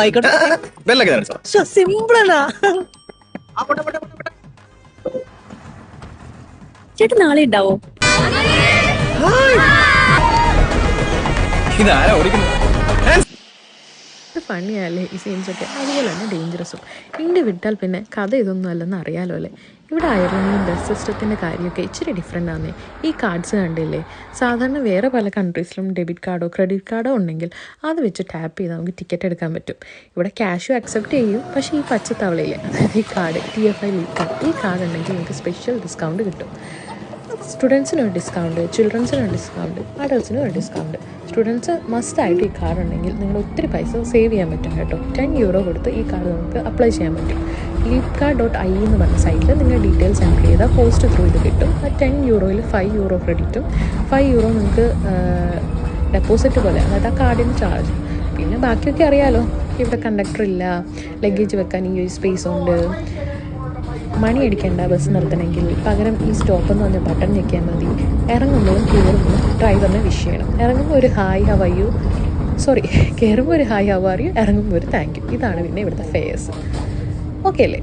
ആയിക്കോട്ടെ. സിമ്പിളാ. ചേട്ടൻ നാളെ ഉണ്ടാവോ? ഫണ്ണിയല്ലേ ഈ സീൻസൊക്കെ, അതുപോലെ തന്നെ ഡേഞ്ചറസും. ഇന്ത്യ വിട്ടാൽ പിന്നെ കഥ ഇതൊന്നും അല്ലെന്ന് അറിയാലോ അല്ലേ. ഇവിടെ അയർലൻഡിലും ബസ് സിസ്റ്റത്തിൻ്റെ കാര്യമൊക്കെ ഇച്ചിരി ഡിഫറെൻ്റ് ആണ്. ഈ കാർഡ്സ് കണ്ടില്ലേ, സാധാരണ വേറെ പല കൺട്രീസിലും ഡെബിറ്റ് കാർഡോ ക്രെഡിറ്റ് കാർഡോ ഉണ്ടെങ്കിൽ അത് വെച്ച് ടാപ്പ് ചെയ്ത് നമുക്ക് ടിക്കറ്റ് എടുക്കാൻ പറ്റും. ഇവിടെ ക്യാഷും അക്സെപ്റ്റ് ചെയ്യും. പക്ഷേ ഈ പച്ചത്തവളയില്ലേ, അതായത് ഈ കാർഡ് TFI ലീവ് കാർഡ്, ഈ കാർഡ് ഉണ്ടെങ്കിൽ നിങ്ങൾക്ക് സ്പെഷ്യൽ ഡിസ്കൗണ്ട് കിട്ടും. സ്റ്റുഡൻസിനൊരു ഡിസ്കൗണ്ട്, ചിൽഡ്രൻസിനൊരു ഡിസ്കൗണ്ട്, അഡൾട്ട്സിനും ഒരു ഡിസ്കൗണ്ട്. സ്റ്റുഡൻസ് മസ്റ്റായിട്ട് ഈ കാർഡ് ഉണ്ടെങ്കിൽ നിങ്ങൾ ഒത്തിരി പൈസ സേവ് ചെയ്യാൻ പറ്റും കേട്ടോ. €10 കൊടുത്ത് ഈ കാർഡ് നമുക്ക് അപ്ലൈ ചെയ്യാൻ പറ്റും. leapcard.ie എന്ന് പറഞ്ഞ സൈറ്റിൽ നിങ്ങൾ ഡീറ്റെയിൽസ് എൻ്റർ ചെയ്താൽ പോസ്റ്റ് ത്രൂ ഇത് കിട്ടും. ആ €10 €5 ക്രെഡിറ്റും €5 നിങ്ങൾക്ക് ഡെപ്പോസിറ്റ് പോലെ, അതായത് ആ കാർഡിന് ചാർജ്. പിന്നെ ബാക്കിയൊക്കെ അറിയാലോ, ഇവിടെ കണ്ടക്ടർ ഇല്ല, ലഗേജ് വെക്കാൻ ഈ ഒരു സ്പേസ് ഉണ്ട്, മണി അടിക്കേണ്ട ബസ് നിർത്തണമെങ്കിൽ, പകരം ഈ സ്റ്റോപ്പ് എന്ന് പറഞ്ഞ ബട്ടൺ ഞെക്കിയാൽ മതി. ഇറങ്ങുമ്പോഴും കയറുമ്പോഴും ഡ്രൈവറിനെ വിഷ് ചെയ്യണം. ഇറങ്ങുമ്പോൾ ഒരു ഹായ് ഹൗ ആർ യു, കയറുമ്പോൾ ഒരു ഹായ് ഹൗ ആർ യു, ഇറങ്ങുമ്പോൾ ഒരു താങ്ക് യു. ഇതാണ് പിന്നെ ഇവിടുത്തെ ഫെയേഴ്സ്. ഓക്കെ അല്ലേ?